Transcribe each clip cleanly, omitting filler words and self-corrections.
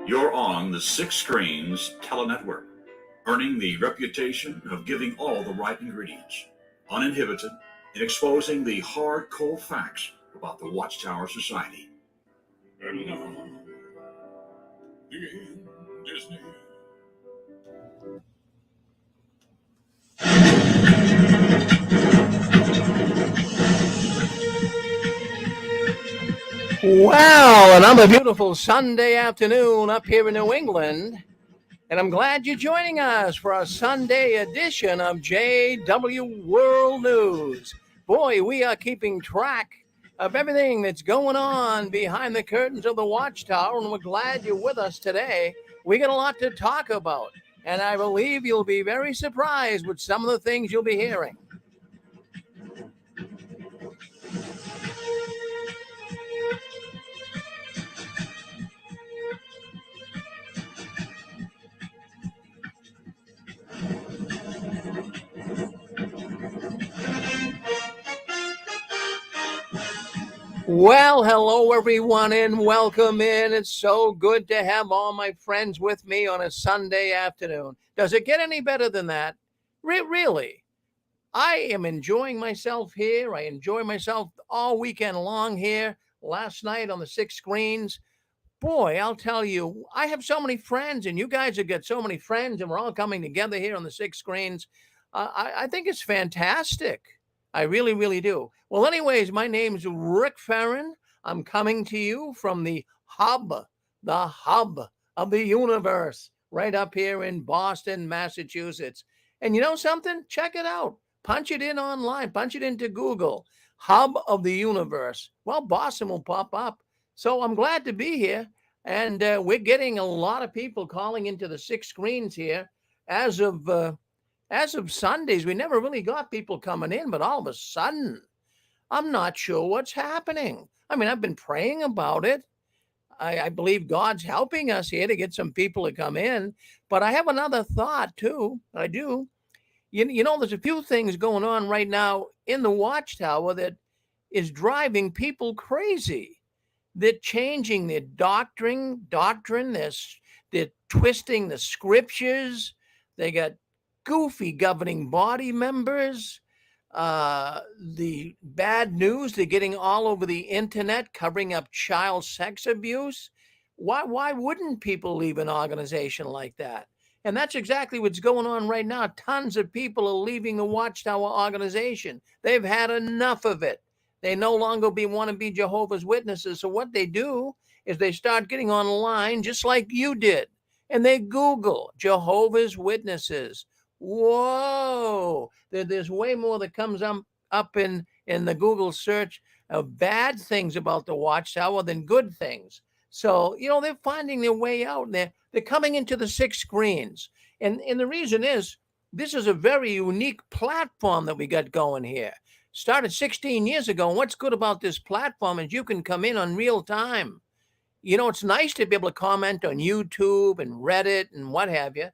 You're on the Six Screens Telenetwork, earning the reputation of giving all the right ingredients, uninhibited, in exposing the hard, cold facts about the Watchtower Society. And now, begin Disney. Well, another beautiful Sunday afternoon up here in New England, and I'm glad you're joining us for our Sunday edition of JW World News. Boy, we are keeping track of everything that's going on behind the curtains of the Watchtower, and we're glad you're with us today. We got a lot to talk about, and I believe you'll be very surprised with some of the things you'll be hearing. Well, hello everyone and welcome in. It's so good to have all my friends with me on a Sunday afternoon. Does it get any better than that? Really? I am enjoying myself here. I enjoy myself all weekend long here. Last night on the Six Screens. Boy, I'll tell you, I have so many friends, and you guys have got so many friends, and we're all coming together here on the Six Screens. I think it's fantastic. I really, really do. Well, anyways, my name's Rick Farron. I'm coming to you from the hub of the universe, right up here in Boston, Massachusetts. And you know something? Check it out. Punch it in online. Punch it into Google. Hub of the universe. Well, Boston will pop up. So I'm glad to be here. And we're getting a lot of people calling into the Six Screens here. As of Sundays, we never really got people coming in, but all of a sudden, I'm not sure what's happening. I mean, I've been praying about it. I believe God's helping us here to get some people to come in. But I have another thought too. I do. You know, there's a few things going on right now in the Watchtower that is driving people crazy. They're changing their doctrine. They're twisting the scriptures. They got goofy governing body members. The bad news, they're getting all over the internet, covering up child sex abuse. Why wouldn't people leave an organization like that? And that's exactly what's going on right now. Tons of people are leaving the Watchtower organization. They've had enough of it. They no longer want to be Jehovah's Witnesses. So what they do is they start getting online just like you did. And they Google Jehovah's Witnesses. Whoa, there's way more that comes up in the Google search of bad things about the Watchtower than good things. So, you know, they're finding their way out, and they're coming into the Six Screens. And the reason is, this is a very unique platform that we got going here. Started 16 years ago, and what's good about this platform is you can come in on real time. You know, it's nice to be able to comment on YouTube and Reddit and what have you,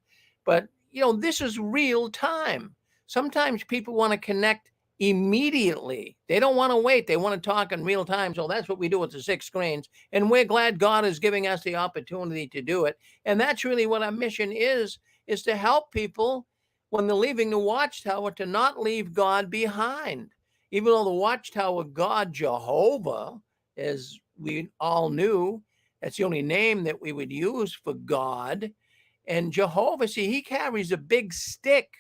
but you know, this is real time. Sometimes people want to connect immediately. They don't want to wait. They want to talk in real time. So that's what we do with the Six Screens. And we're glad God is giving us the opportunity to do it. And that's really what our mission is to help people when they're leaving the Watchtower to not leave God behind. Even though the Watchtower God, Jehovah, as we all knew, that's the only name that we would use for God. And Jehovah, see, he carries a big stick.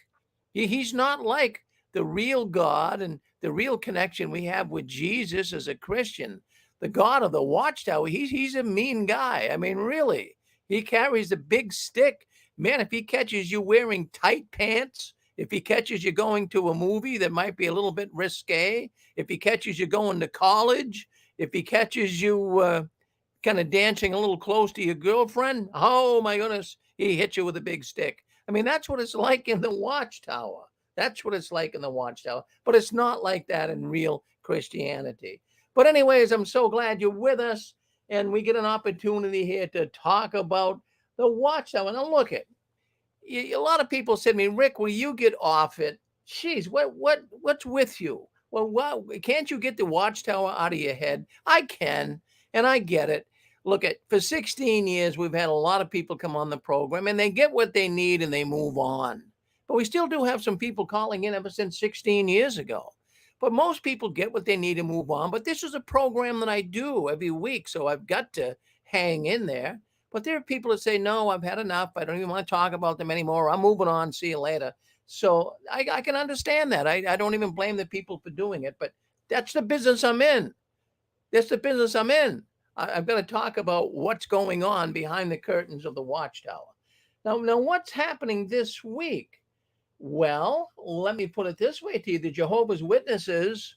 He's not like the real God and the real connection we have with Jesus as a Christian. The God of the Watchtower, he's a mean guy. I mean, really, he carries a big stick. Man, if he catches you wearing tight pants, if he catches you going to a movie that might be a little bit risque, if he catches you going to college, if he catches you kind of dancing a little close to your girlfriend, oh my goodness, he hit you with a big stick. I mean, that's what it's like in the Watchtower. That's what it's like in the Watchtower. But it's not like that in real Christianity. But anyways, I'm so glad you're with us, and we get an opportunity here to talk about the Watchtower. Now look it. A lot of people said to me, Rick, will you get off it? Jeez, what's with you? Well, can't you get the Watchtower out of your head? I can, and I get it. Look, for 16 years, we've had a lot of people come on the program and they get what they need and they move on. But we still do have some people calling in ever since 16 years ago. But most people get what they need and move on. But this is a program that I do every week, so I've got to hang in there. But there are people that say, no, I've had enough. I don't even want to talk about them anymore. I'm moving on. See you later. So I can understand that. I don't even blame the people for doing it. But that's the business I'm in. That's the business I'm in. I've got to talk about what's going on behind the curtains of the Watchtower. Now, what's happening this week? Well, let me put it this way to you. The Jehovah's Witnesses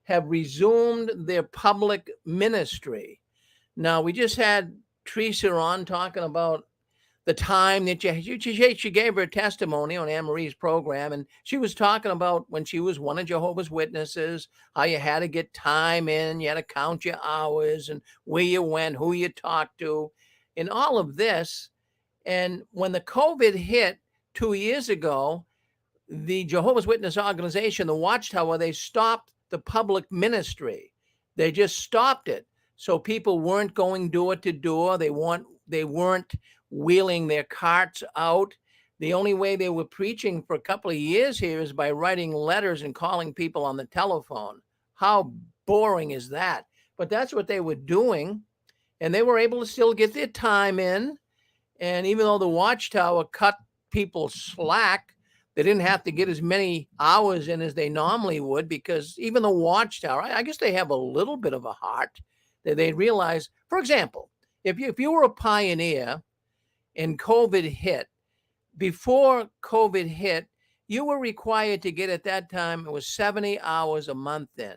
have resumed their public ministry. Now, we just had Teresa on talking about the time that she gave her testimony on Anne Marie's program, and she was talking about when she was one of Jehovah's Witnesses, how you had to get time in, you had to count your hours and where you went, who you talked to, and all of this. And when the COVID hit 2 years ago, the Jehovah's Witness organization, the Watchtower, they stopped the public ministry. They just stopped it. So people weren't going door to door. They weren't wheeling their carts out. The only way they were preaching for a couple of years here is by writing letters and calling people on the telephone. How boring is that? But that's what they were doing. And they were able to still get their time in. And even though the Watchtower cut people slack, they didn't have to get as many hours in as they normally would, because even the Watchtower, I guess they have a little bit of a heart. They realize, for example, if you were a pioneer and COVID hit, before COVID hit, you were required to get, at that time, it was 70 hours a month in.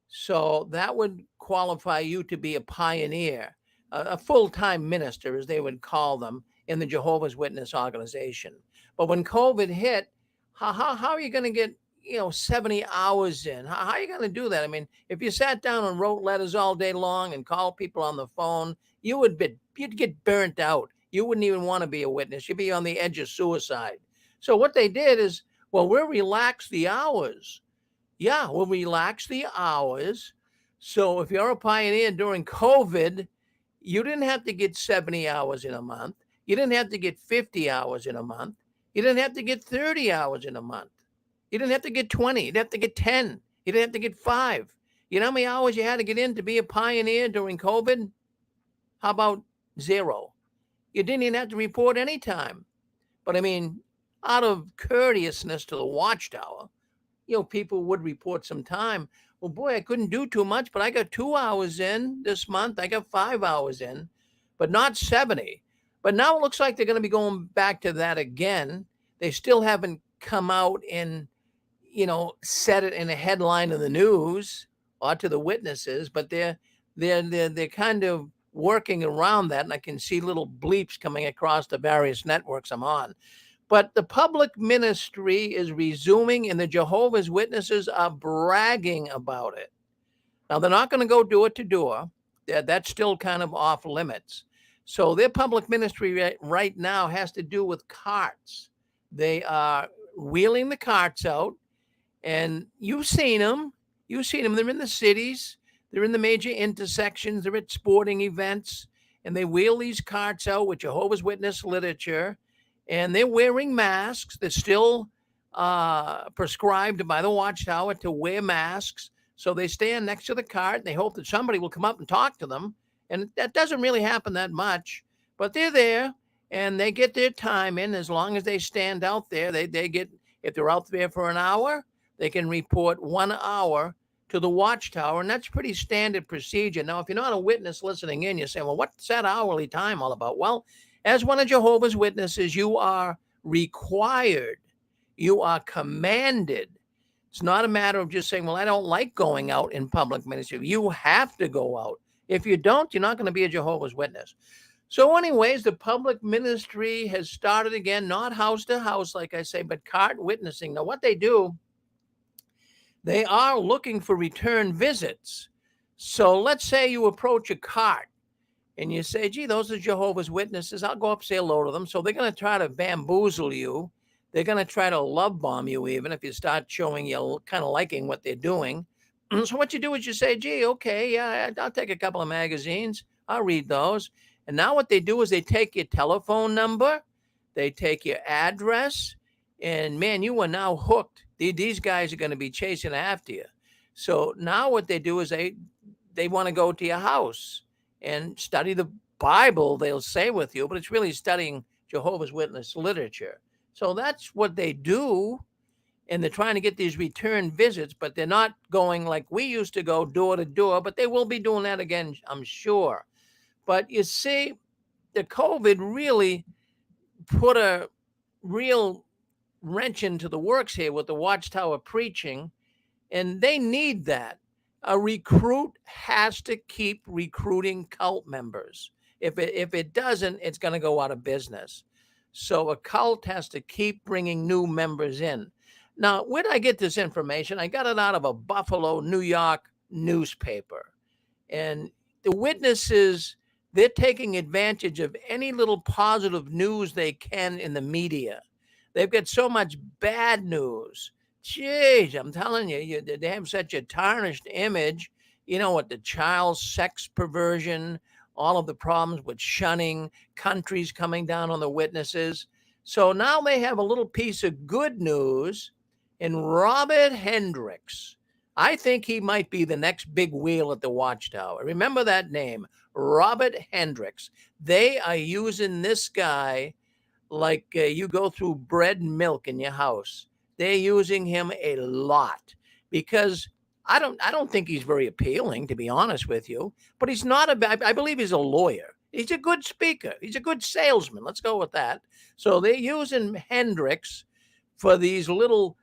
So that would qualify you to be a pioneer, a full-time minister, as they would call them, in the Jehovah's Witness organization. But when COVID hit, how are you going to get 70 hours in? How are you going to do that? I mean, if you sat down and wrote letters all day long and called people on the phone, you'd get burnt out. You wouldn't even want to be a witness. You'd be on the edge of suicide. So what they did is, well, we'll relax the hours. Yeah, we'll relax the hours. So if you're a pioneer during COVID, you didn't have to get 70 hours in a month. You didn't have to get 50 hours in a month. You didn't have to get 30 hours in a month. You didn't have to get 20. You didn't have to get 10. You didn't have to get 5. You know how many hours you had to get in to be a pioneer during COVID? How about 0? You didn't even have to report any time. But I mean, out of courteousness to the Watchtower, people would report some time. Well, boy, I couldn't do too much, but I got 2 hours in this month. I got 5 hours in, but not 70. But now it looks like they're going to be going back to that again. They still haven't come out and, said it in a headline of the news or to the witnesses, but they're kind of working around that. And I can see little bleeps coming across the various networks I'm on. But the public ministry is resuming, and the Jehovah's Witnesses are bragging about it. Now, they're not going to go door to door. That's still kind of off limits. So their public ministry right now has to do with carts. They are wheeling the carts out, and you've seen them. You've seen them. They're in the cities. They're in the major intersections. They're at sporting events, and they wheel these carts out with Jehovah's Witness literature, and they're wearing masks. They're still prescribed by the Watchtower to wear masks. So they stand next to the cart, and they hope that somebody will come up and talk to them. And that doesn't really happen that much, but they're there and they get their time in. As long as they stand out there, they get, if they're out there for an hour, they can report 1 hour to the Watchtower. And that's pretty standard procedure. Now, if you're not a witness listening in, you say, well, what's that hourly time all about? Well, as one of Jehovah's Witnesses, you are required, you are commanded. It's not a matter of just saying, well, I don't like going out in public ministry. You have to go out. If you don't, you're not going to be a Jehovah's Witness. So anyways, the public ministry has started again, not house to house, like I say, but cart witnessing. Now, what they do, they are looking for return visits. So let's say you approach a cart and you say, gee, those are Jehovah's Witnesses. I'll go up, say hello to them. So they're going to try to bamboozle you. They're going to try to love bomb you, even if you start showing you kind of liking what they're doing. So what you do is you say, gee, okay, yeah, I'll take a couple of magazines. I'll read those. And now what they do is they take your telephone number, they take your address, and man, you are now hooked. These guys are going to be chasing after you. So now what they do is they want to go to your house and study the Bible, they'll say with you, but it's really studying Jehovah's Witness literature. So that's what they do. And they're trying to get these return visits, but they're not going like we used to go door to door, but they will be doing that again, I'm sure. But you see, the COVID really put a real wrench into the works here with the Watchtower preaching, and they need that. A recruit has to keep recruiting cult members. If it doesn't, it's going to go out of business. So a cult has to keep bringing new members in. Now, where did I get this information? I got it out of a Buffalo, New York newspaper. And the witnesses, they're taking advantage of any little positive news they can in the media. They've got so much bad news. Jeez, I'm telling you, they have such a tarnished image, with the child sex perversion, all of the problems with shunning, countries coming down on the witnesses. So now they have a little piece of good news in Robert Hendricks. I think he might be the next big wheel at the Watchtower. Remember that name, Robert Hendricks. They are using this guy like you go through bread and milk in your house. They're using him a lot because I don't think he's very appealing, to be honest with you. But he's not I believe he's a lawyer. He's a good speaker. He's a good salesman. Let's go with that. So they're using Hendricks for these little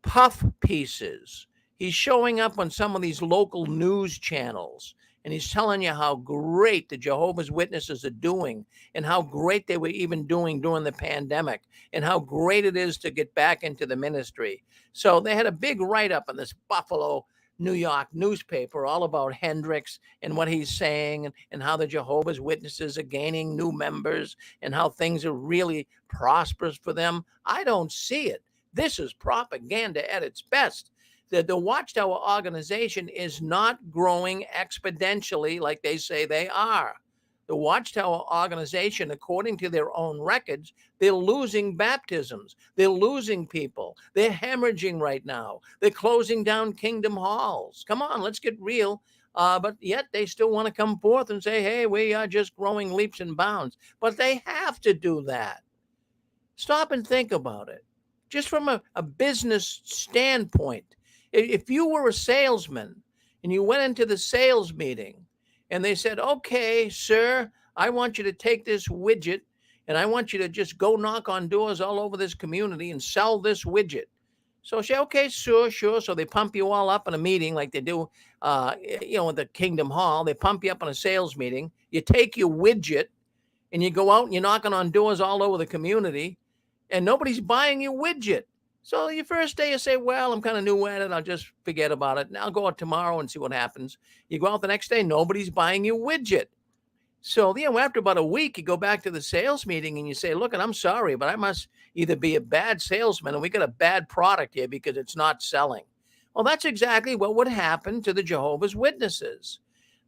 puff pieces. He's showing up on some of these local news channels, and he's telling you how great the Jehovah's Witnesses are doing and how great they were even doing during the pandemic and how great it is to get back into the ministry. So they had a big write-up in this Buffalo, New York newspaper all about Hendricks and what he's saying and how the Jehovah's Witnesses are gaining new members and how things are really prosperous for them. I don't see it. This is propaganda at its best. The Watchtower organization is not growing exponentially like they say they are. The Watchtower organization, according to their own records, they're losing baptisms. They're losing people. They're hemorrhaging right now. They're closing down kingdom halls. Come on, let's get real. But yet they still want to come forth and say, hey, we are just growing leaps and bounds. But they have to do that. Stop and think about it. Just from a business standpoint. If you were a salesman and you went into the sales meeting and they said, okay, sir, I want you to take this widget and I want you to just go knock on doors all over this community and sell this widget. So say, okay, sure. So they pump you all up in a meeting like they do, at the Kingdom Hall. They pump you up in a sales meeting. You take your widget and you go out and you're knocking on doors all over the community and nobody's buying your widget. So your first day you say, well, I'm kind of new at it. I'll just forget about it. And I'll go out tomorrow and see what happens. You go out the next day, nobody's buying your widget. So, after about a week, you go back to the sales meeting and you say, look, and I'm sorry, but I must either be a bad salesman and we got a bad product here because it's not selling. Well, that's exactly what would happen to the Jehovah's Witnesses.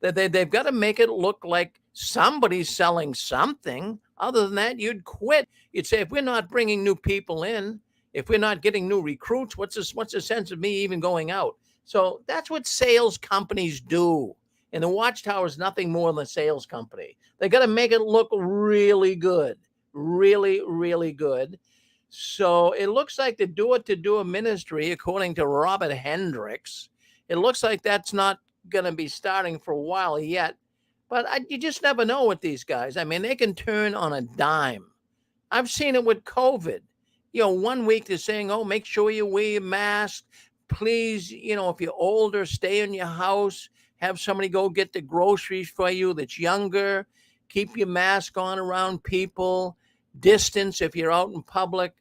That they've got to make it look like somebody's selling something. Other than that, you'd quit. You'd say, if we're not bringing new people in, if we're not getting new recruits, what's the sense of me even going out? So that's what sales companies do. And the Watchtower is nothing more than a sales company. They got to make it look really good, really, really good. So it looks like the door-to-door ministry, according to Robert Hendricks, it looks like that's not going to be starting for a while yet. But you just never know with these guys. I mean, they can turn on a dime. I've seen it with COVID. 1 week they're saying, oh, make sure you wear your mask. Please, if you're older, stay in your house. Have somebody go get the groceries for you that's younger. Keep your mask on around people. Distance if you're out in public.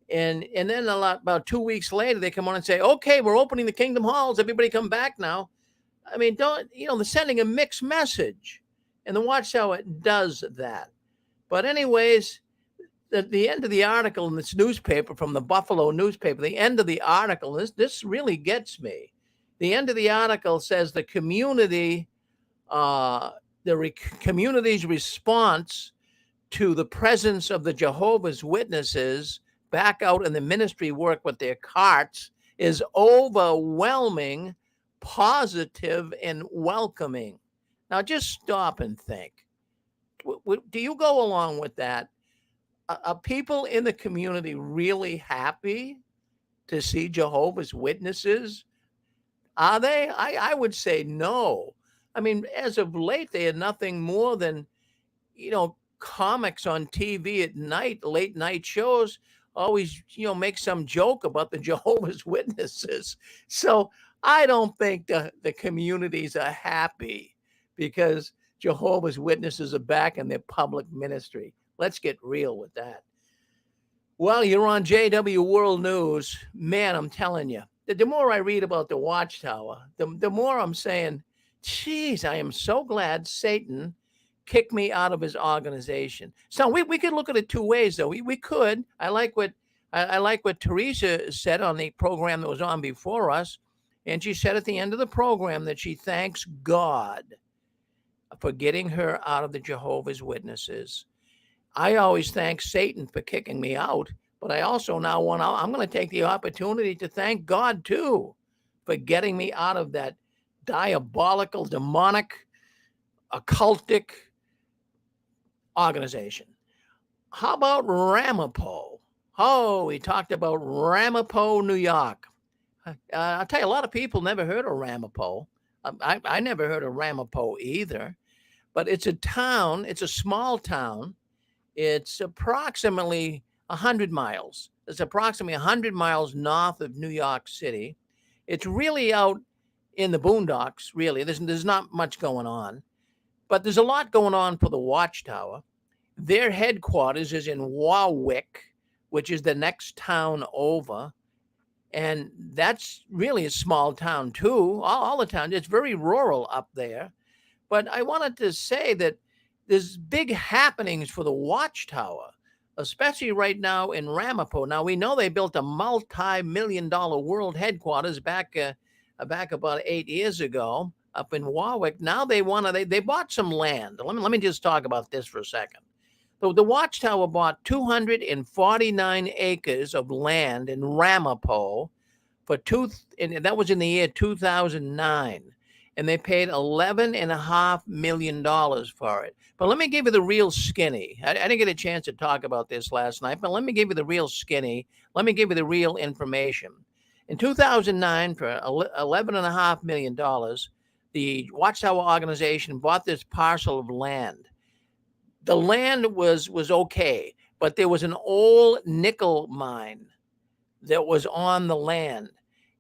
And then about 2 weeks later, they come on and say, okay, we're opening the Kingdom Halls. Everybody come back now. I mean, they're sending a mixed message. And the Watchtower does that. But anyways, at the end of the article in this newspaper from the Buffalo newspaper, the end of the article, this really gets me. The end of the article says the community community's response to the presence of the Jehovah's Witnesses back out in the ministry work with their carts is overwhelming, positive, and welcoming. Now, just stop and think. Do you go along with that? Are people in the community really happy to see Jehovah's Witnesses? Are they? I would say no. I mean, as of late, they are nothing more than, comics on TV at night, late night shows, always, make some joke about the Jehovah's Witnesses. So I don't think the communities are happy because Jehovah's Witnesses are back in their public ministry. Let's get real with that. Well, you're on JW World News. Man, I'm telling you, the more I read about the Watchtower, the more I'm saying, geez, I am so glad Satan kicked me out of his organization. So we could look at it two ways, though. We could. I like what Teresa said on the program that was on before us. And she said at the end of the program that she thanks God for getting her out of the Jehovah's Witnesses. I always thank Satan for kicking me out, but I also now I'm going to take the opportunity to thank God too for getting me out of that diabolical, demonic, occultic organization. How about Ramapo? Oh, we talked about Ramapo, New York. I'll tell you, a lot of people never heard of Ramapo. I never heard of Ramapo either, but it's a town. It's a small town. It's approximately 100 miles. It's approximately 100 miles north of New York City. It's really out in the boondocks, really. There's not much going on. But there's a lot going on for the Watchtower. Their headquarters is in Warwick, which is the next town over. And that's really a small town, too. All the towns, it's very rural up there. But I wanted to say that there's big happenings for the Watchtower, especially right now in Ramapo. Now, we know they built a multi-million-dollar world headquarters back about 8 years ago up in Warwick. Now they bought some land. Let me just talk about this for a second. So the Watchtower bought 249 acres of land in Ramapo and that was in the year 2009. And they paid $11.5 million for it. But let me give you the real skinny. I didn't get a chance to talk about this last night, but let me give you the real skinny. Let me give you the real information. In 2009, for $11.5 million, the Watchtower organization bought this parcel of land. The land was okay, but there was an old nickel mine that was on the land.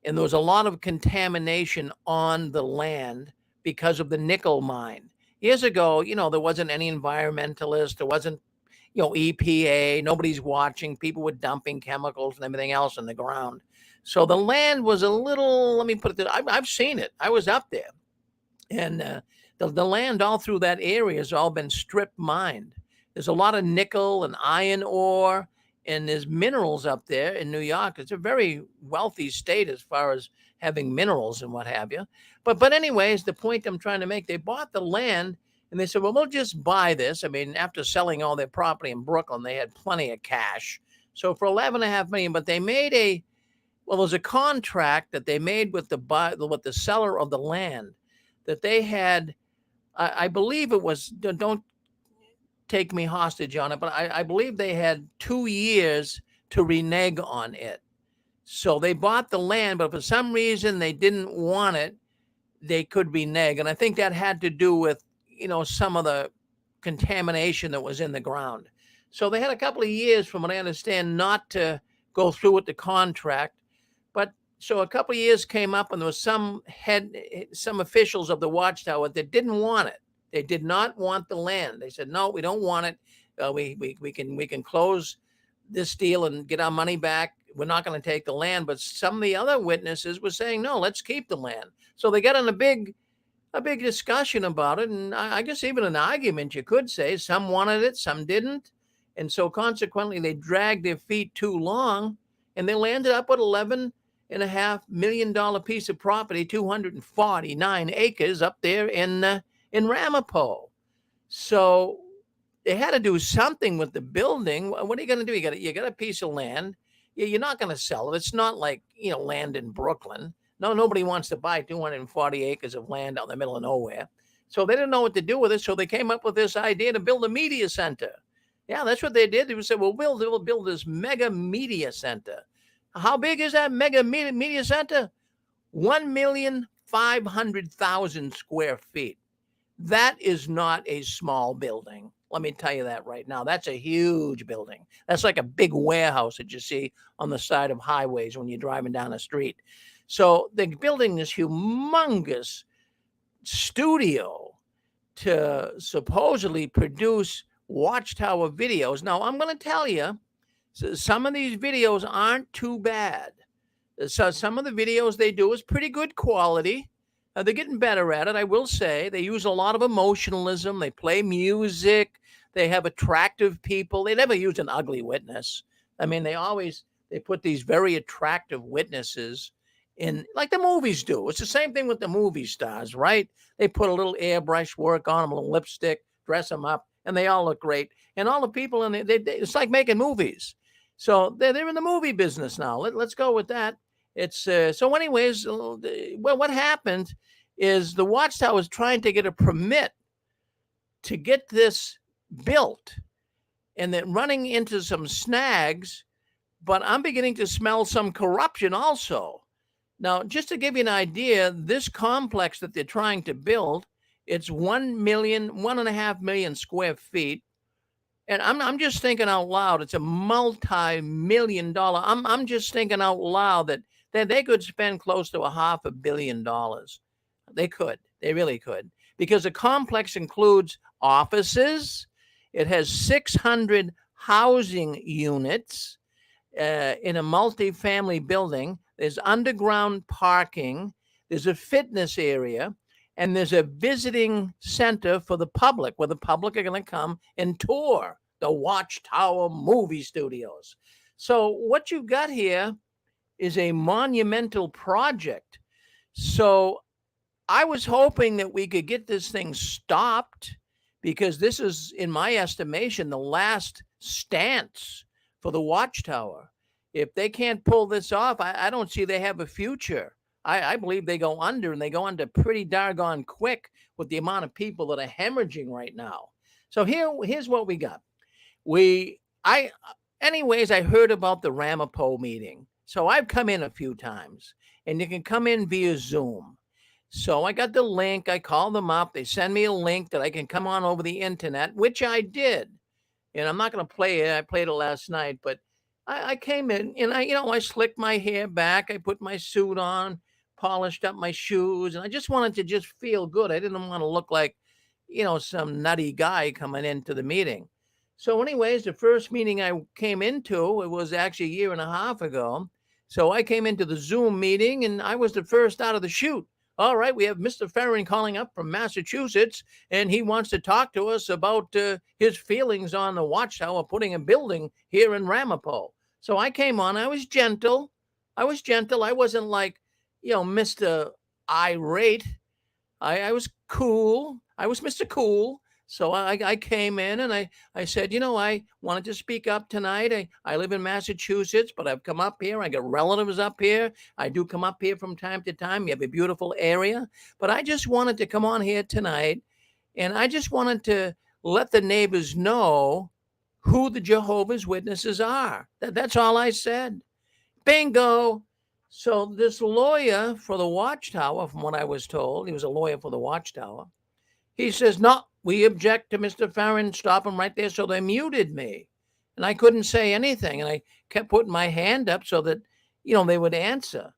And there was a lot of contamination on the land because of the nickel mine. Years ago, there wasn't any environmentalists. There wasn't, EPA. Nobody's watching. People were dumping chemicals and everything else in the ground. So the land was a little, let me put it this, I've seen it. I was up there. And the land all through that area has all been strip mined. There's a lot of nickel and iron ore. And there's minerals up there in New York. It's a very wealthy state as far as having minerals and what have you. But anyways, the point I'm trying to make, they bought the land and they said, well, we'll just buy this. I mean, after selling all their property in Brooklyn, they had plenty of cash. So for $11.5 million, but they made there's a contract that they made with the seller of the land that they had. I believe it was, don't take me hostage on it, but I believe they had 2 years to renege on it. So they bought the land, but for some reason they didn't want it. They could renege. And I think that had to do with, some of the contamination that was in the ground. So they had a couple of years, from what I understand, not to go through with the contract. But so a couple of years came up and there was some officials of the Watchtower that didn't want it. They did not want the land. They said, no, we don't want it. We can close this deal and get our money back. We're not going to take the land. But some of the other witnesses were saying, no, let's keep the land. So they got in a big discussion about it. And I guess even an argument, you could say. Some wanted it, some didn't. And so consequently, they dragged their feet too long. And they landed up with $11.5 million piece of property, 249 acres up there in Ramapo. So they had to do something with the building. What are you going to do? You got a piece of land. You're not going to sell it. It's not like, land in Brooklyn. No, nobody wants to buy 240 acres of land out in the middle of nowhere. So they didn't know what to do with it. So they came up with this idea to build a media center. Yeah, that's what they did. They said, we'll build this mega media center. How big is that mega media center? 1,500,000 square feet. That is not a small building. Let me tell you that right now. That's a huge building. That's like a big warehouse that you see on the side of highways when you're driving down the street. So they're building this humongous studio to supposedly produce Watchtower videos. Now, I'm going to tell you, some of these videos aren't too bad. So some of the videos they do is pretty good quality. They're getting better at it, I will say. They use a lot of emotionalism. They play music. They have attractive people. They never use an ugly witness. I mean, they put these very attractive witnesses in, like the movies do. It's the same thing with the movie stars, right? They put a little airbrush work on them, a little lipstick, dress them up, and they all look great. And all the people in it's like making movies. So they're in the movie business now. Let's go with that. It's so anyways, well, what happened is the Watchtower was trying to get a permit to get this built, and then running into some snags, but I'm beginning to smell some corruption also. Now, just to give you an idea, this complex that they're trying to build, it's 1.5 million square feet. And I'm just thinking out loud, it's a multi-million-dollar. I'm just thinking out loud that they could spend close to $500 million. They could. They really could. Because the complex includes offices. It has 600 housing units in a multi-family building. There's underground parking. There's a fitness area. And there's a visiting center for the public where the public are going to come and tour the Watchtower movie studios. So what you've got here is a monumental project. So I was hoping that we could get this thing stopped, because this is, in my estimation, the last stance for the Watchtower. If they can't pull this off, I don't see they have a future. I believe they go under, and they go under pretty doggone quick with the amount of people that are hemorrhaging right now. So here's what we got. Anyways, I heard about the Ramapo meeting. So I've come in a few times, and you can come in via Zoom. So I got the link. I called them up. They send me a link that I can come on over the internet, which I did. And I'm not going to play it. I played it last night, but I came in, and I slicked my hair back. I put my suit on, polished up my shoes, and I just wanted to just feel good. I didn't want to look like, some nutty guy coming into the meeting. So anyways, the first meeting I came into, it was actually a year and a half ago. So I came into the Zoom meeting, and I was the first out of the chute. All right, we have Mr. Ferrin calling up from Massachusetts, and he wants to talk to us about his feelings on the Watchtower putting a building here in Ramapo. So I came on. I was gentle. I wasn't like, Mr. Irate. I was cool. I was Mr. Cool. So I came in, and I said, I wanted to speak up tonight. I live in Massachusetts, but I've come up here. I got relatives up here. I do come up here from time to time. You have a beautiful area. But I just wanted to come on here tonight, and I just wanted to let the neighbors know who the Jehovah's Witnesses are. That's all I said. Bingo. So this lawyer for the Watchtower, from what I was told, he was a lawyer for the Watchtower. He says, no, we object to Mr. Ferrin. Stop him right there. So they muted me, and I couldn't say anything. And I kept putting my hand up so that, they would answer.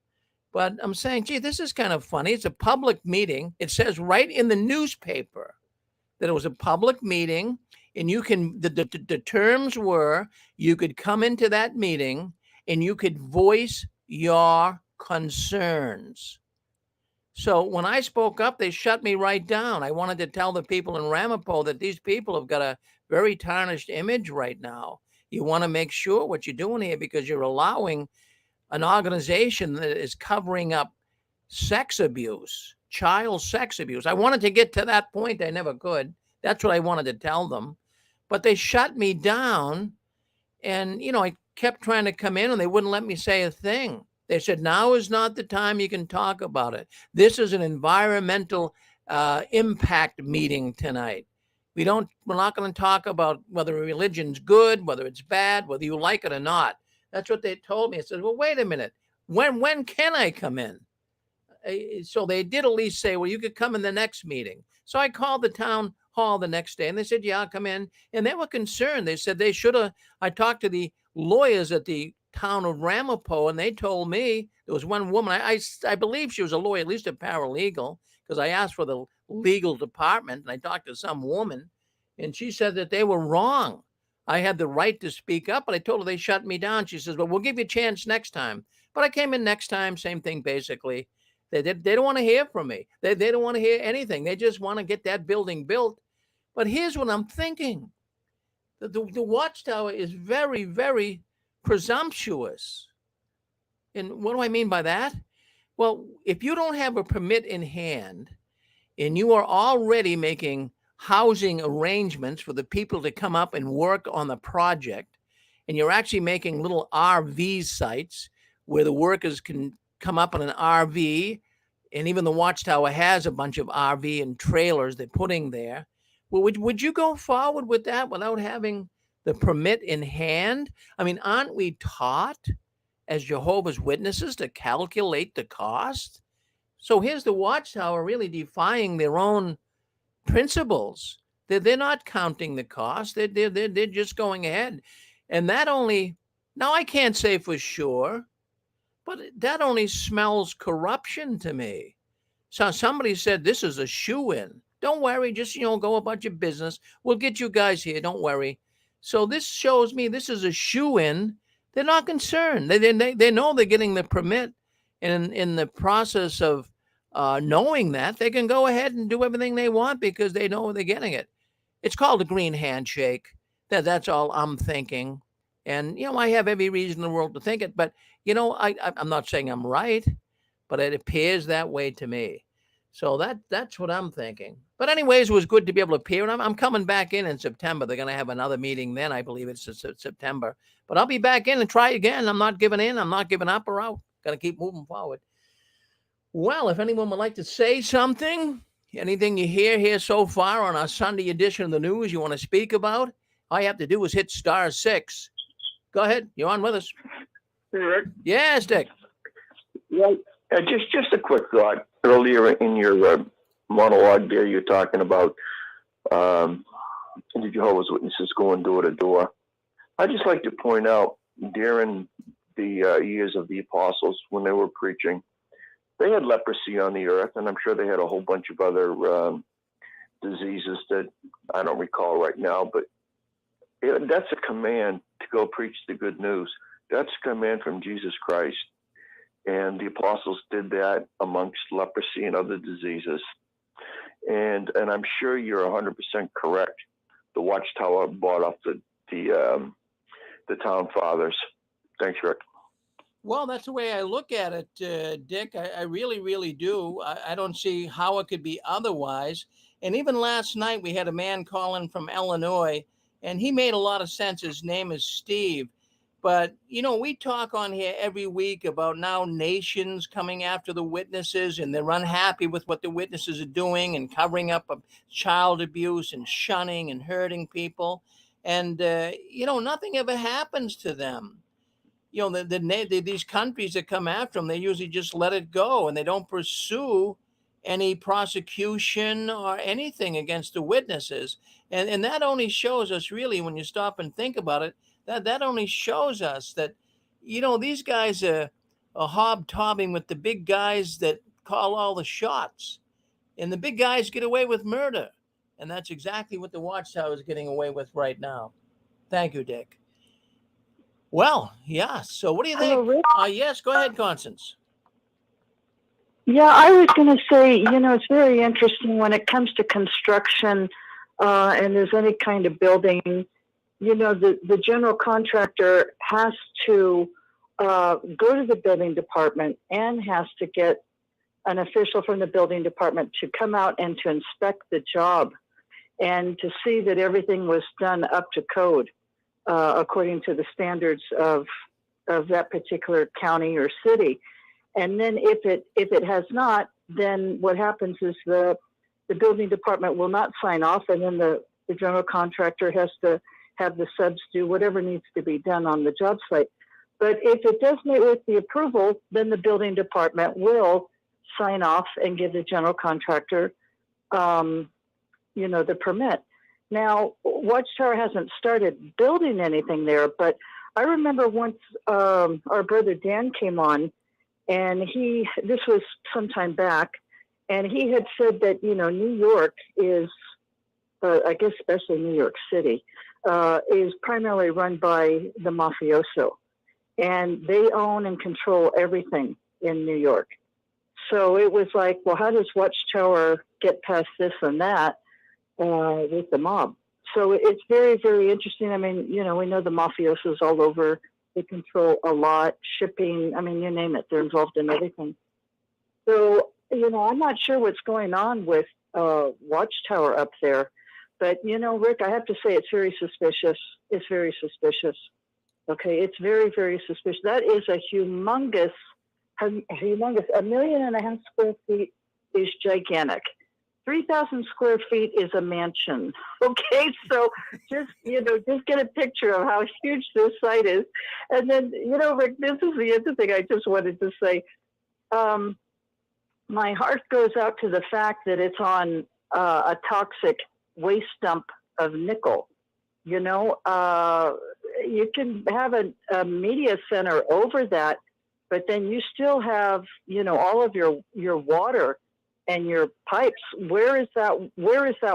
But I'm saying, gee, this is kind of funny. It's a public meeting. It says right in the newspaper that it was a public meeting, and you can, the terms were, you could come into that meeting and you could voice your concerns. So when I spoke up, they shut me right down. I wanted to tell the people in Ramapo that these people have got a very tarnished image right now. You want to make sure what you're doing here, because you're allowing an organization that is covering up sex abuse, child sex abuse. I wanted to get to that point. I never could. That's what I wanted to tell them. But they shut me down. And, I kept trying to come in and they wouldn't let me say a thing. They said, now is not the time you can talk about it. This is an environmental impact meeting tonight. We're not going to talk about whether religion's good, whether it's bad, whether you like it or not. That's what they told me. I said, well, wait a minute. When can I come in? So they did at least say, well, you could come in the next meeting. So I called the town hall the next day and they said, yeah, I'll come in. And they were concerned. They said they should have. I talked to the lawyers at the town of Ramapo and they told me there was one woman. I believe she was a lawyer, at least a paralegal, because I asked for the legal department and I talked to some woman and she said that they were wrong. I had the right to speak up, but I told her they shut me down. She says, well, we'll give you a chance next time. But I came in next time, same thing, basically. They don't want to hear from me. They don't want to hear anything. They just want to get that building built. But here's what I'm thinking. The Watchtower is very, very presumptuous. And what do I mean by that? Well, if you don't have a permit in hand and you are already making housing arrangements for the people to come up and work on the project, and you're actually making little RV sites where the workers can come up in an RV, and even the Watchtower has a bunch of RV and trailers they're putting there. Well, would you go forward with that without having the permit in hand? I mean, aren't we taught as Jehovah's Witnesses to calculate the cost? So here's the Watchtower really defying their own principles. They're not counting the cost. They're just going ahead. And that only, now I can't say for sure, but that only smells corruption to me. So somebody said this is a shoe-in. Don't worry, just go about your business. We'll get you guys here. Don't worry. So this shows me this is a shoe-in. They're not concerned. They know they're getting the permit, and in the process of knowing that, they can go ahead and do everything they want because they know they're getting it. It's called a green handshake. That's all I'm thinking. And I have every reason in the world to think it, but I'm not saying I'm right, but it appears that way to me. So that's what I'm thinking. But anyways, it was good to be able to appear. And I'm coming back in September. They're going to have another meeting then. I believe it's September. But I'll be back in and try again. I'm not giving in. I'm not giving up or out. Going to keep moving forward. Well, if anyone would like to say something, anything you hear here so far on our Sunday edition of the news you want to speak about, all you have to do is hit *6. Go ahead. You're on with us. Hey, Rick. Yes, Dick. Yeah, just a quick thought. Earlier in your monologue there, you're talking about the Jehovah's Witnesses going door to door. I'd just like to point out, during the years of the apostles, when they were preaching, they had leprosy on the earth, and I'm sure they had a whole bunch of other diseases that I don't recall right now, but that's a command to go preach the good news. That's a command from Jesus Christ. And the apostles did that amongst leprosy and other diseases. And I'm sure you're 100% correct. The Watchtower bought off the town fathers. Thanks, Rick. Well, that's the way I look at it, Dick. I really, really do. I don't see how it could be otherwise. And even last night, we had a man call in from Illinois, and he made a lot of sense. His name is Steve. But, we talk on here every week about now nations coming after the witnesses, and they're unhappy with what the witnesses are doing and covering up of child abuse and shunning and hurting people. And, nothing ever happens to them. These countries that come after them, they usually just let it go and they don't pursue any prosecution or anything against the witnesses. And that only shows us, really, when you stop and think about it, that only shows us that, these guys are hobnobbing with the big guys that call all the shots. And the big guys get away with murder. And that's exactly what the Watchtower is getting away with right now. Thank you, Dick. Well, yeah. So what do you think? Hello, Rick. Yes, go ahead, Constance. Yeah, I was going to say, it's very interesting when it comes to construction and there's any kind of building, the general contractor has to go to the building department and has to get an official from the building department to come out and to inspect the job. and to see that everything was done up to code according to the standards of that particular county or city. And then if it has not, then what happens is the building department will not sign off, and then the general contractor has to have the subs do whatever needs to be done on the job site. But if it does meet with the approval, then the building department will sign off and give the general contractor, the permit. Now, Watchtower hasn't started building anything there, but I remember once our brother Dan came on, and this was some time back, and he had said that, New York is, I guess especially New York City, is primarily run by the mafioso. And they own and control everything in New York. So it was like, well, how does Watchtower get past this and that with the mob? So it's very, very interesting. I mean, we know the mafiosos all over. They control a lot, shipping. I mean, you name it. They're involved in everything. So, I'm not sure what's going on with Watchtower up there. But, Rick, I have to say it's very suspicious. It's very suspicious. Okay, it's very, very suspicious. That is a humongous, 1.5 million square feet is gigantic. 3,000 square feet is a mansion. Okay, so just get a picture of how huge this site is. And then, Rick, this is the other thing I just wanted to say. My heart goes out to the fact that it's on a toxic waste dump of nickel. You can have a media center over that, but then you still have, all of your water and your pipes. Where is that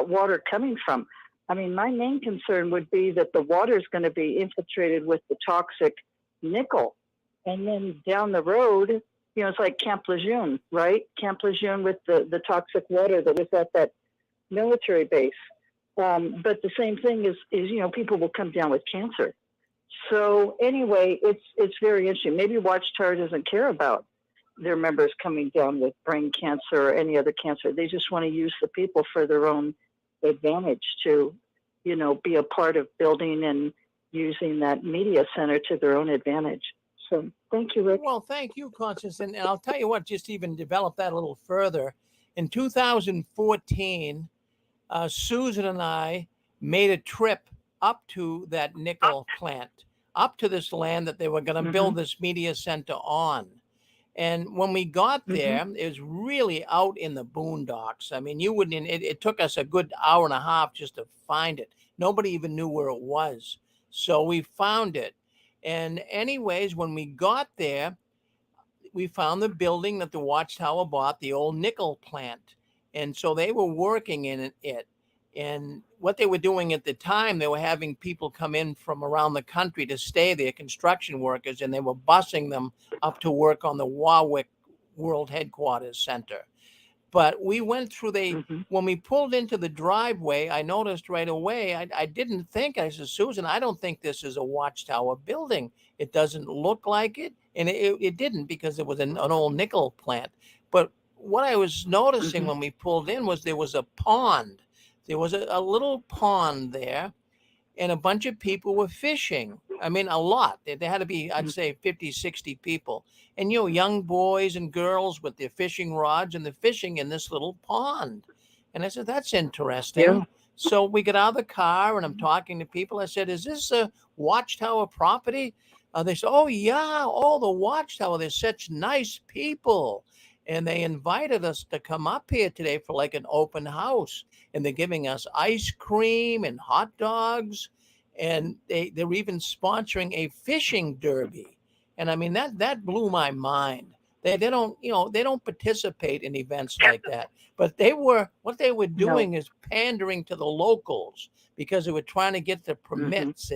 water coming from? I mean, my main concern would be that the water is going to be infiltrated with the toxic nickel. And then down the road, it's like Camp Lejeune, right? Camp Lejeune with the toxic water that was at that military base. But the same thing is people will come down with cancer. So anyway, it's very interesting. Maybe Watchtower doesn't care about their members coming down with brain cancer or any other cancer. They just want to use the people for their own advantage to, be a part of building and using that media center to their own advantage. So thank you, Rick. Well, thank you, Constance. And I'll tell you what, just even develop that a little further. In 2014, Susan and I made a trip up to that nickel plant, up to this land that they were going to build this media center on. And when we got there, it was really out in the boondocks. I mean, it took us a good hour and a half just to find it. Nobody even knew where it was. So we found it. And anyways, when we got there, we found the building that the Watchtower bought, the old nickel plant. And so they were working in it. And what they were doing at the time, they were having people come in from around the country to stay there, construction workers, and they were busing them up to work on the Warwick World Headquarters Center. But we went through when we pulled into the driveway, I noticed right away, I didn't think, I said, Susan, I don't think this is a Watchtower building. It doesn't look like it. And it didn't, because it was an old nickel plant. But what I was noticing when we pulled in was there was a pond. There was a little pond there, and a bunch of people were fishing. I mean, a lot. There had to be, I'd say, 50, 60 people. And, young boys and girls with their fishing rods, and they're fishing in this little pond. And I said, that's interesting. Yeah. So we get out of the car, and I'm talking to people. I said, is this a Watchtower property? They said, oh, yeah, the Watchtower. They're such nice people. And they invited us to come up here today for like an open house. And they're giving us ice cream and hot dogs. And they're even sponsoring a fishing derby. And I mean, that blew my mind. They don't participate in events like that. But what they were doing is pandering to the locals, because they were trying to get the permits,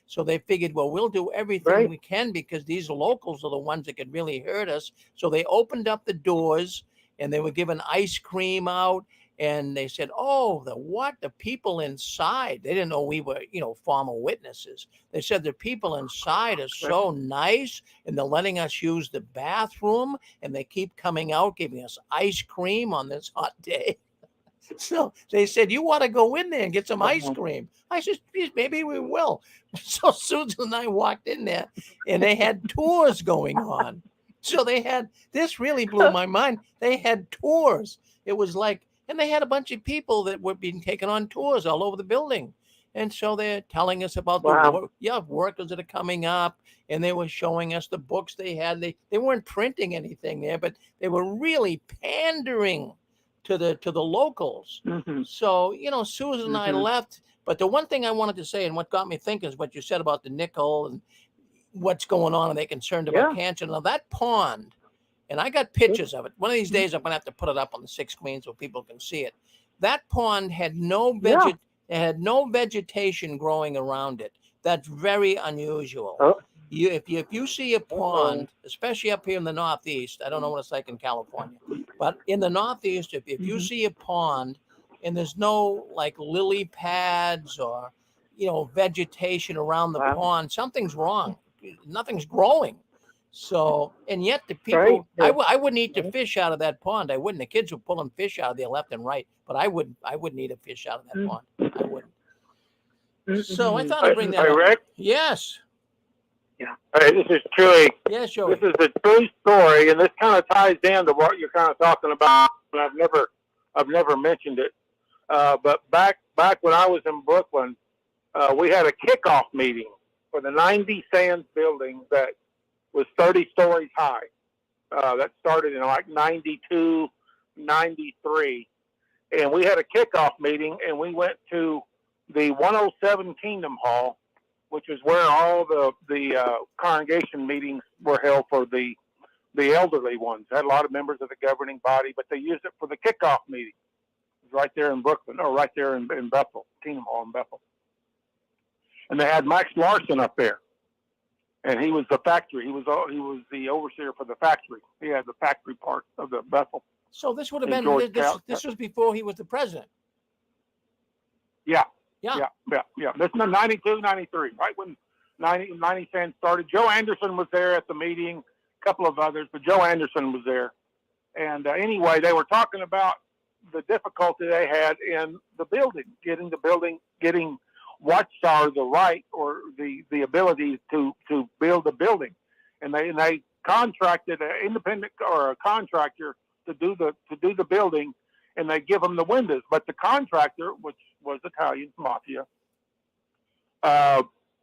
So they figured, well, we'll do everything we can, because these locals are the ones that could really hurt us. So they opened up the doors, and they were giving ice cream out. And they said, oh, the people inside. They didn't know we were, former witnesses. They said the people inside are so nice, and they're letting us use the bathroom, and they keep coming out, giving us ice cream on this hot day. So they said, you want to go in there and get some ice cream? I said, geez, maybe we will. So Susan and I walked in there and they had tours going on. So they had, this really blew my mind. They had tours. It was like, and they had a bunch of people that were being taken on tours all over the building. And so they're telling us about Wow. the workers that are coming up, and they were showing us the books they had. They weren't printing anything there, but they were really pandering to the locals. Mm-hmm. So, Susan and I left. But the one thing I wanted to say, and what got me thinking, is what you said about the nickel and what's going on, and they're concerned about cancer. Now that pond, and I got pictures of it. One of these days, I'm going to have to put it up on the 6 screen so people can see it. That pond had no vegetation growing around it. That's very unusual. Oh. If you see a pond, especially up here in the Northeast, I don't know what it's like in California, but in the Northeast, if you see a pond and there's no like lily pads or vegetation around the pond, something's wrong. Nothing's growing. So, and yet the people, I wouldn't eat the fish out of that pond. I wouldn't. The kids were pulling fish out of there left and right, but I wouldn't eat a fish out of that pond. I wouldn't. So I thought I'd bring that up. Rick? Yes. Yeah. All right, this is truly, Yes, Joey. this is a true story, and this kind of ties down to what you're kind of talking about, and I've never mentioned it. But back when I was in Brooklyn, we had a kickoff meeting for the 90 Sands building that was 30 stories high. That started in like 92, 93. And we had a kickoff meeting, and we went to the 107 Kingdom Hall, which is where all the congregation meetings were held for the elderly ones. Had a lot of members of the governing body, but they used it for the kickoff meeting. It was right there in Brooklyn, or right there in Bethel, Kingdom Hall in Bethel. And they had Max Larson up there. And he was the factory. He was the overseer for the factory. He had the factory part of the Bethel. So this would have been this was before he was the president. Yeah. Yeah. This is 92, 93, right when 90 Sands started. Joe Anderson was there at the meeting, a couple of others, but Joe Anderson was there. And anyway, they were talking about the difficulty they had in the building, getting Watchtower the right or the ability to build a building, and they contracted an independent or a contractor to do the building, and they give them the windows. But the contractor, which was Italian mafia,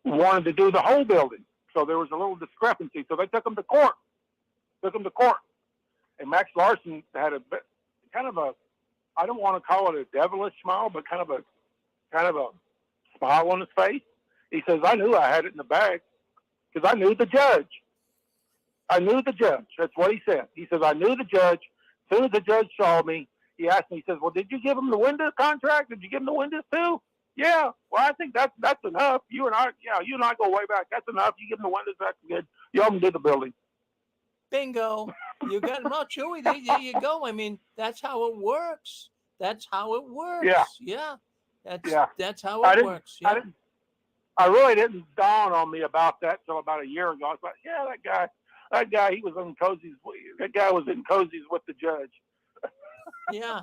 wanted to do the whole building, so there was a little discrepancy. So they took him to court. And Max Larson had a kind of a, I don't want to call it a devilish smile, but kind of a smile on his face. He says, I knew I had it in the bag because I knew the judge. That's what he said. He says, I knew the judge. As soon as the judge saw me, he asked me, he says, well, did you give him the window contract? Did you give him the windows too? Yeah. Well, I think that's enough. You and I go way back. That's enough. You give him the windows. That's good. You all can do the building. Bingo. You got him out, Chewy. There you go. I mean, that's how it works. Yeah. That's how it works. Yeah. I really didn't dawn on me about that till about a year ago. I was like, yeah, that guy, he was in cozies. That guy was in cozies with the judge. Yeah.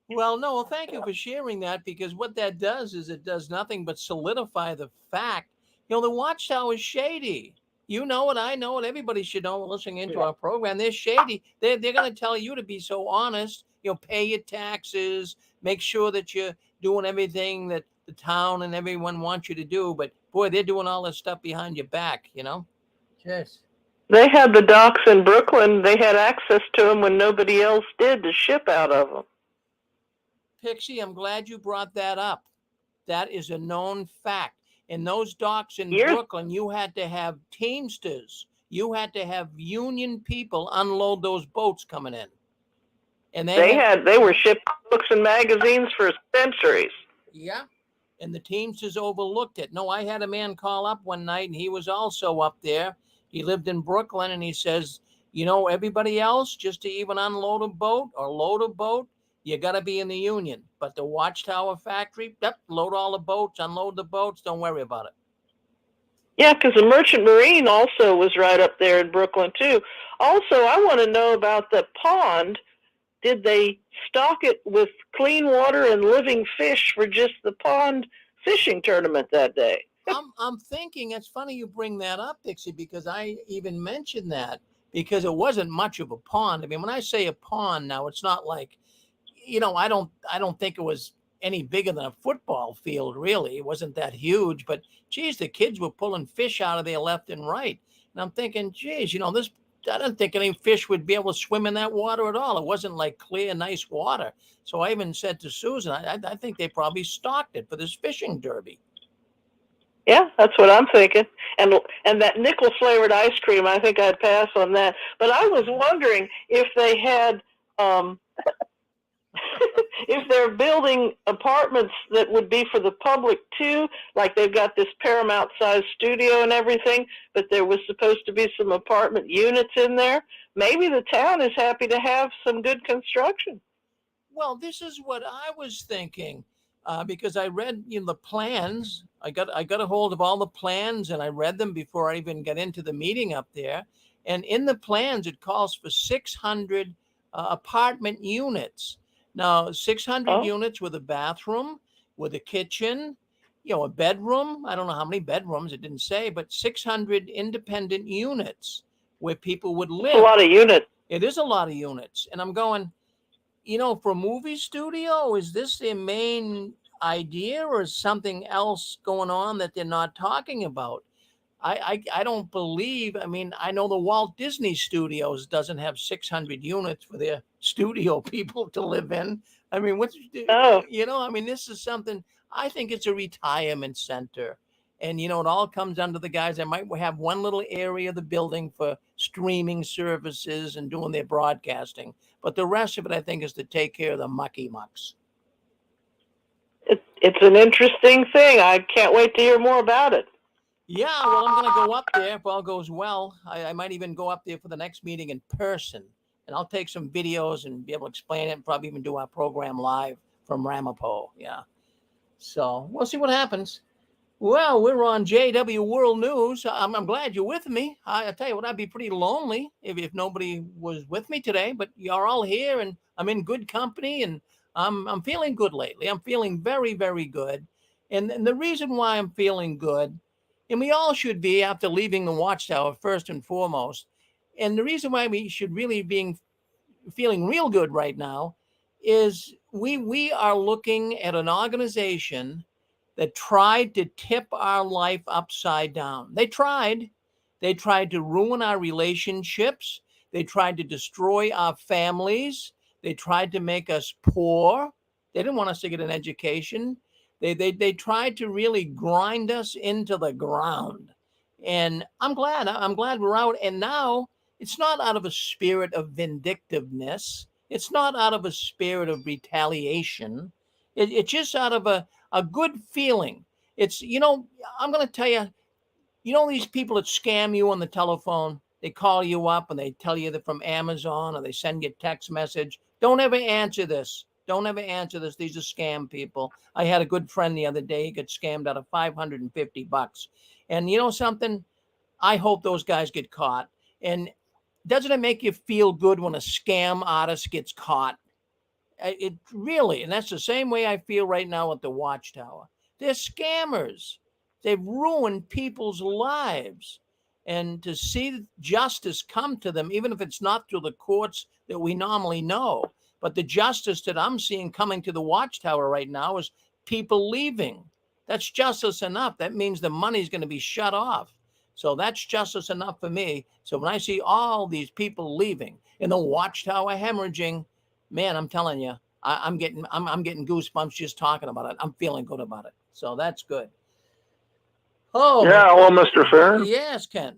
Well, no, well, thank you for sharing that, because what that does is it does nothing but solidify the fact, the Watchtower is shady. You know it, I know it, everybody should know listening into our program. They're shady. They're going to tell you to be so honest, pay your taxes, make sure that you're doing everything that the town and everyone wants you to do. But boy, they're doing all this stuff behind your back, Yes. They had the docks in Brooklyn. They had access to them when nobody else did to ship out of them. Pixie, I'm glad you brought that up. That is a known fact. In those docks in Brooklyn, you had to have teamsters. You had to have union people unload those boats coming in. And they were shipping books and magazines for centuries. Yeah. And the teamsters overlooked it. No, I had a man call up one night, and he was also up there. He lived in Brooklyn, and he says, everybody else, just to even unload a boat or load a boat, you got to be in the union. But the Watchtower factory, load all the boats, unload the boats, don't worry about it. Yeah, because the Merchant Marine also was right up there in Brooklyn, too. Also, I want to know about the pond did they stock it with clean water and living fish for just the pond fishing tournament that day? I'm thinking it's funny you bring that up, Dixie, because I even mentioned that because it wasn't much of a pond. I mean, when I say a pond now, it's not like, I don't think it was any bigger than a football field, really. It wasn't that huge, but geez, the kids were pulling fish out of there left and right. And I'm thinking, geez, this, I don't think any fish would be able to swim in that water at all. It wasn't like clear, nice water. So I even said to Susan, I think they probably stocked it for this fishing derby. Yeah, that's what I'm thinking. And that nickel flavored ice cream, I think I'd pass on that. But I was wondering if they had, if they're building apartments that would be for the public too, like they've got this Paramount-sized studio and everything, but there was supposed to be some apartment units in there. Maybe the town is happy to have some good construction. Well, this is what I was thinking, because I read the plans. I got a hold of all the plans, and I read them before I even got into the meeting up there. And in the plans, it calls for 600 apartment units. Now, 600 units with a bathroom, with a kitchen, a bedroom. I don't know how many bedrooms, it didn't say, but 600 independent units where people would live. It's a lot of units. It is a lot of units. And I'm going, for a movie studio, is this their main idea, or is something else going on that they're not talking about? I don't believe. I mean, I know the Walt Disney Studios doesn't have 600 units for their studio people to live in. I mean, this is something. I think it's a retirement center, and it all comes under the guys that might have one little area of the building for streaming services and doing their broadcasting, but the rest of it, I think, is to take care of the mucky mucks. It's an interesting thing. I can't wait to hear more about it. Yeah, well, I'm going to go up there if all goes well. I might even go up there for the next meeting in person, and I'll take some videos and be able to explain it and probably even do our program live from Ramapo. Yeah. So we'll see what happens. Well, we're on JW World News. I'm glad you're with me. I tell you what, I'd be pretty lonely if nobody was with me today, but you're all here and I'm in good company, and I'm feeling good lately. I'm feeling very, very good. And the reason why I'm feeling good, and we all should be after leaving the Watchtower first and foremost, and the reason why we should really be feeling real good right now is we are looking at an organization that tried to tip our life upside down. They tried to ruin our relationships. They tried to destroy our families. They tried to make us poor. They didn't want us to get an education. They tried to really grind us into the ground. And I'm glad we're out. And now it's not out of a spirit of vindictiveness. It's not out of a spirit of retaliation. It's just out of a good feeling. It's, I'm going to tell you, these people that scam you on the telephone, they call you up and they tell you they're from Amazon, or they send you a text message. Don't ever answer this. Don't ever answer this. These are scam people. I had a good friend the other day. He got scammed out of $550. And you know something? I hope those guys get caught. And doesn't it make you feel good when a scam artist gets caught? It really, and that's the same way I feel right now at the Watchtower. They're scammers. They've ruined people's lives. And to see justice come to them, even if it's not through the courts that we normally know, but the justice that I'm seeing coming to the Watchtower right now is people leaving. That's justice enough. That means the money's going to be shut off. So that's justice enough for me. So when I see all these people leaving and the Watchtower hemorrhaging, man, I'm telling you, I'm getting goosebumps just talking about it. I'm feeling good about it. So that's good. Oh yeah. Well, Mr. Farron. Yes, Ken.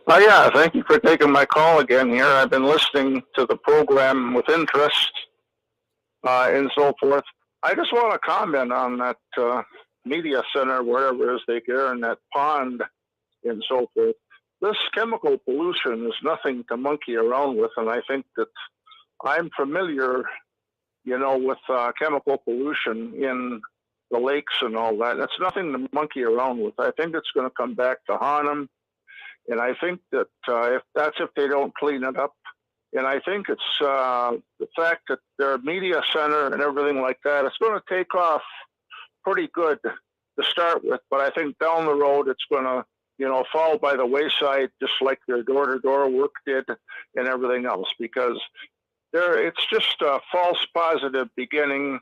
Oh, yeah. Thank you for taking my call again here. I've been listening to the program with interest and so forth. I just want to comment on that media center, wherever it is they get in that pond and so forth. This chemical pollution is nothing to monkey around with, and I think that I'm familiar, with chemical pollution in the lakes and all that. That's nothing to monkey around with. I think it's going to come back to haunt them. And I think that if they don't clean it up, And I think it's the fact that their media center and everything like that, it's going to take off pretty good to start with. But I think down the road, it's going to, fall by the wayside, just like their door-to-door work did and everything else, because it's just a false positive beginning,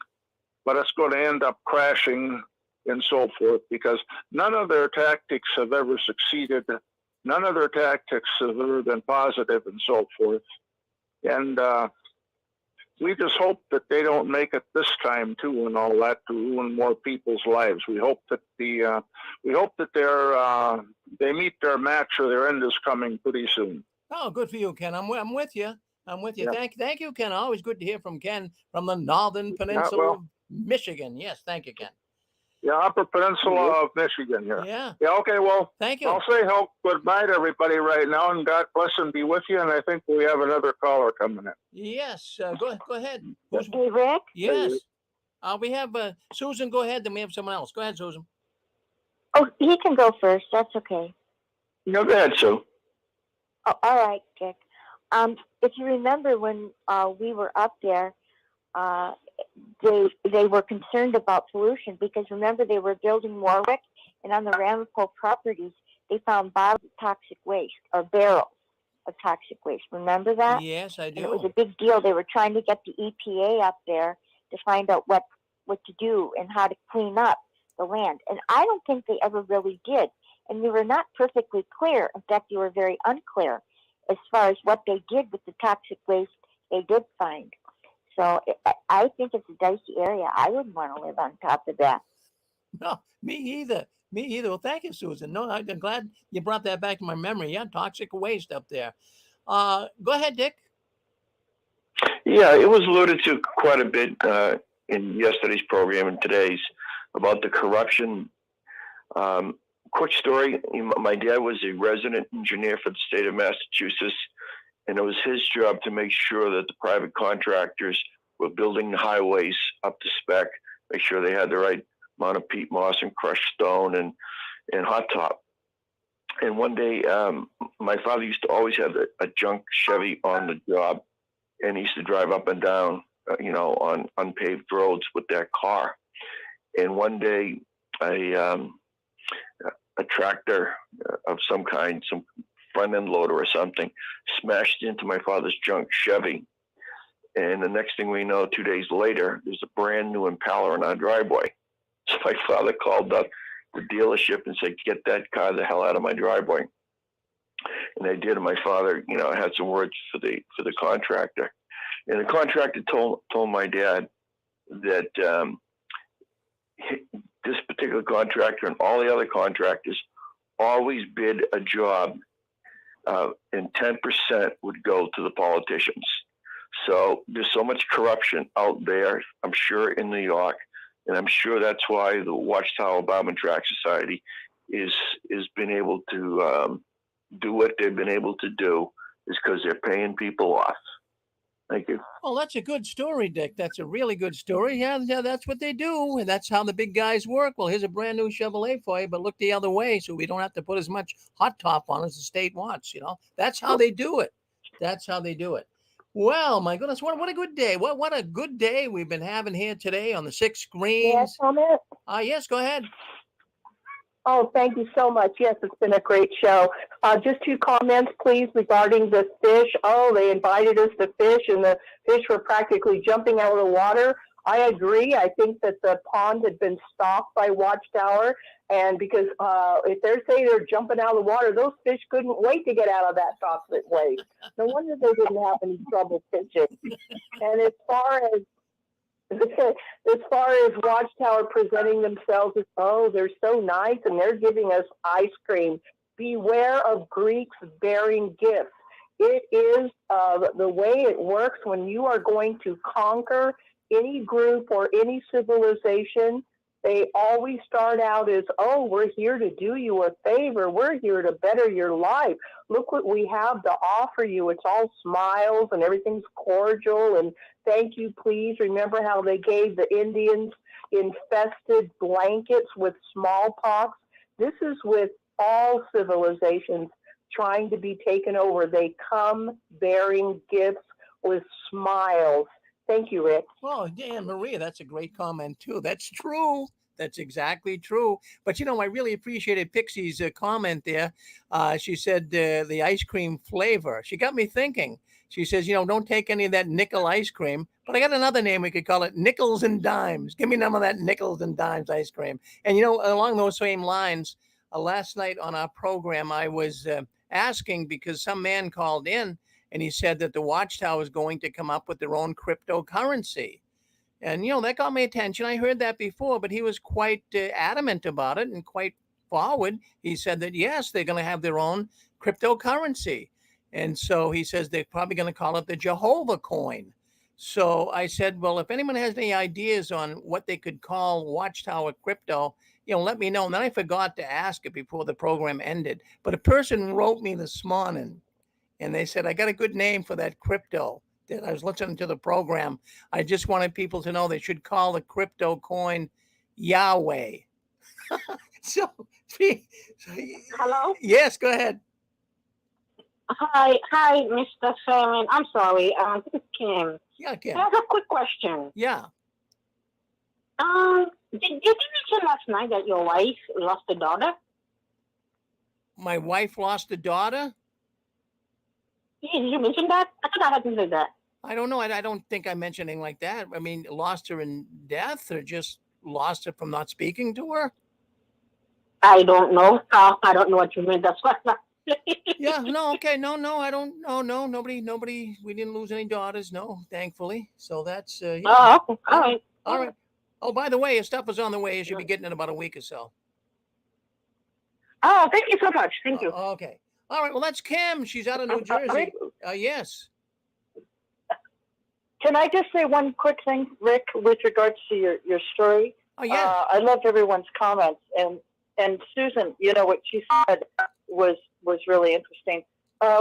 but it's going to end up crashing and so forth, because none of their tactics have ever succeeded. None of their tactics have ever been positive and so forth. And we just hope that they don't make it this time too, and all that, to ruin more people's lives. We hope that they meet their match, or their end is coming pretty soon. Oh, good for you, Ken. I'm with you. I'm with you. Yeah. Thank you, Ken. Always good to hear from Ken from the Northern Peninsula of Michigan. Yes, thank you, Ken. Yeah, Upper Peninsula of Michigan here. Yeah. Yeah, okay, well, Thank you. I'll say goodbye to everybody right now, and God bless and be with you, and I think we have another caller coming in. Yes, go ahead. Hey, Rick? Yes. We have Susan, go ahead, then we have someone else. Go ahead, Susan. Oh, he can go first. That's okay. No, go ahead, Sue. Oh, all right, Dick. If you remember when we were up there, they were concerned about pollution, because remember, they were building Warwick, and on the Ramapo properties, they found bottles of toxic waste, or barrels of toxic waste. Remember that? Yes, I do. And it was a big deal. They were trying to get the EPA up there to find out what to do and how to clean up the land. And I don't think they ever really did. And they were not perfectly clear. In fact, they were very unclear as far as what they did with the toxic waste they did find. So I think it's a dicey area. I wouldn't want to live on top of that. No, me either. Well, thank you, Susan. No, I'm glad you brought that back to my memory. Yeah, toxic waste up there. Go ahead, Dick. Yeah, it was alluded to quite a bit in yesterday's program and today's about the corruption. Quick story, my dad was a resident engineer for the state of Massachusetts, and it was his job to make sure that the private contractors were building the highways up to spec, make sure they had the right amount of peat moss and crushed stone and hot top. And one day, my father used to always have a junk Chevy on the job, and he used to drive up and down, on unpaved roads with that car. And one day, a tractor of some kind, some front end loader or something, smashed into my father's junk Chevy. And the next thing we know, 2 days later, there's a brand new Impala in our driveway. So my father called up the dealership and said, "Get that car the hell out of my driveway." And they did. And my father, had some words for the contractor. And the contractor told my dad that this particular contractor and all the other contractors always bid a job, and 10% would go to the politicians. So there's so much corruption out there, I'm sure, in New York, and I'm sure that's why the Watchtower Bomb and Track Society is been able to do what they've been able to do, is because they're paying people off. Thank you. Oh, that's a good story, Dick. That's a really good story. Yeah, that's what they do. And that's how the big guys work. Well, here's a brand new Chevrolet for you, but look the other way so we don't have to put as much hot top on as the state wants. That's how they do it. That's how they do it. Well, my goodness, what a good day. What a good day we've been having here today on the 6 screens. Yes, comment? Yes, go ahead. Oh, thank you so much. Yes, it's been a great show. Just 2 comments, please, regarding the fish. Oh, they invited us to fish, and the fish were practically jumping out of the water. I agree. I think that the pond had been stocked by Watchtower, and because if they're saying they're jumping out of the water, those fish couldn't wait to get out of that toxic waste. No wonder they didn't have any trouble fishing. And as far as Watchtower presenting themselves as, oh, they're so nice and they're giving us ice cream, beware of Greeks bearing gifts. It is the way it works when you are going to conquer any group or any civilization. They always start out as, oh, we're here to do you a favor. We're here to better your life. Look what we have to offer you. It's all smiles and everything's cordial and thank you, please. Remember how they gave the Indians infested blankets with smallpox? This is with all civilizations. trying to be taken over. They come bearing gifts with smiles. Thank you, Rick. Well, yeah, Maria, that's a great comment too. That's true. That's exactly true. But I really appreciated Pixie's comment there. She said the ice cream flavor. She got me thinking. She says, don't take any of that nickel ice cream. But I got another name. We could call it nickels and dimes. Give me some of that nickels and dimes ice cream. And along those same lines, last night on our program, I was asking because some man called in and he said that the Watchtower is going to come up with their own cryptocurrency. And, that got my attention. I heard that before, but he was quite adamant about it and quite forward. He said that, yes, they're going to have their own cryptocurrency. And so he says they're probably going to call it the Jehovah coin. So I said, well, if anyone has any ideas on what they could call Watchtower crypto, let me know. And then I forgot to ask it before the program ended. But a person wrote me this morning and they said, I got a good name for that crypto. That I was listening to the program. I just wanted people to know they should call the crypto coin Yahweh. so, Hello? Yes, go ahead. Hi, Mr. Simon. I'm sorry. This is Kim. Yeah, Kim. I have a quick question. Yeah. Did you mention last night that your wife lost a daughter? My wife lost a daughter? Did you mention that? I thought I hadn't heard that. I don't know. I don't think I mentioned anything like that. I mean, lost her in death or just lost her from not speaking to her? I don't know. I don't know what you mean. That's what. Yeah, no, okay. No, I don't. No, nobody. We didn't lose any daughters. No, thankfully. So that's. Yeah. Oh, okay. All right. All right. Oh, by the way, your stuff is on the way. You should be getting it in about a week or so. Oh, thank you so much. Thank you. Okay. All right. Well, that's Kim. She's out of New Jersey. Rick, Yes. can I just say one quick thing, Rick, with regards to your story? Oh, yeah. I loved everyone's comments, and Susan, what she said was really interesting.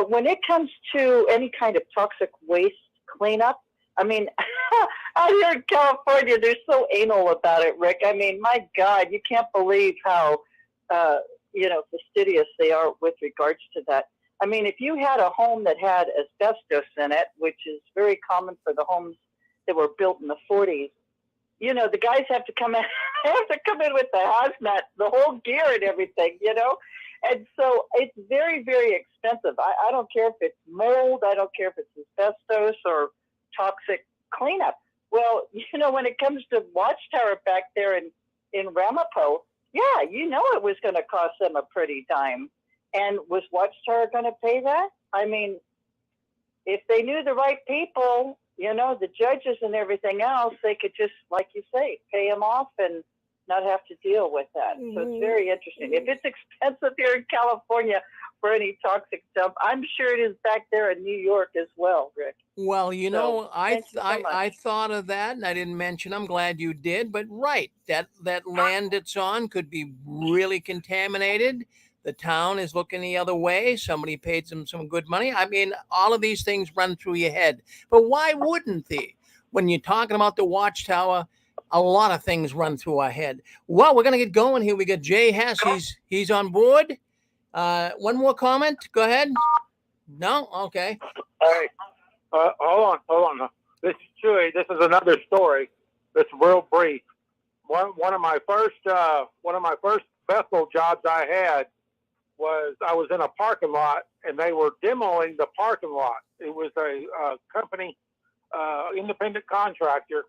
When it comes to any kind of toxic waste cleanup, I mean, out here in California, they're so anal about it, Rick. I mean, my God, you can't believe how fastidious they are with regards to that. I mean, if you had a home that had asbestos in it, which is very common for the homes that were built in the 40s, the guys have to come in, with the hazmat, the whole gear and everything, And so it's very, very expensive. I don't care if it's mold. I don't care if it's asbestos or toxic cleanup. Well, when it comes to Watchtower back there in Ramapo, yeah, it was going to cost them a pretty dime. And was Watchtower going to pay that? I mean, if they knew the right people, the judges and everything else, they could just, like you say, pay them off and not have to deal with that. So it's very interesting. If it's expensive here in California for any toxic dump, I'm sure it is back there in New York as well, Rick. Well, thank you so I much. thought of that and I didn't mention. I'm glad you did, but right, that land it's on could be really contaminated. The town is looking the other way. Somebody paid some good money. I mean, all of these things run through your head. But why wouldn't they? When you're talking about the Watchtower, a lot of things run through our head. Well, we're going to get going here. We got Jay Hess. He's on board. One more comment. Go ahead. No? Okay. All right. Hold on. This is Chewy. This is another story. It's real brief. One of my first vessel jobs I had was I was in a parking lot and they were demoing the parking lot. It was a company, independent contractor,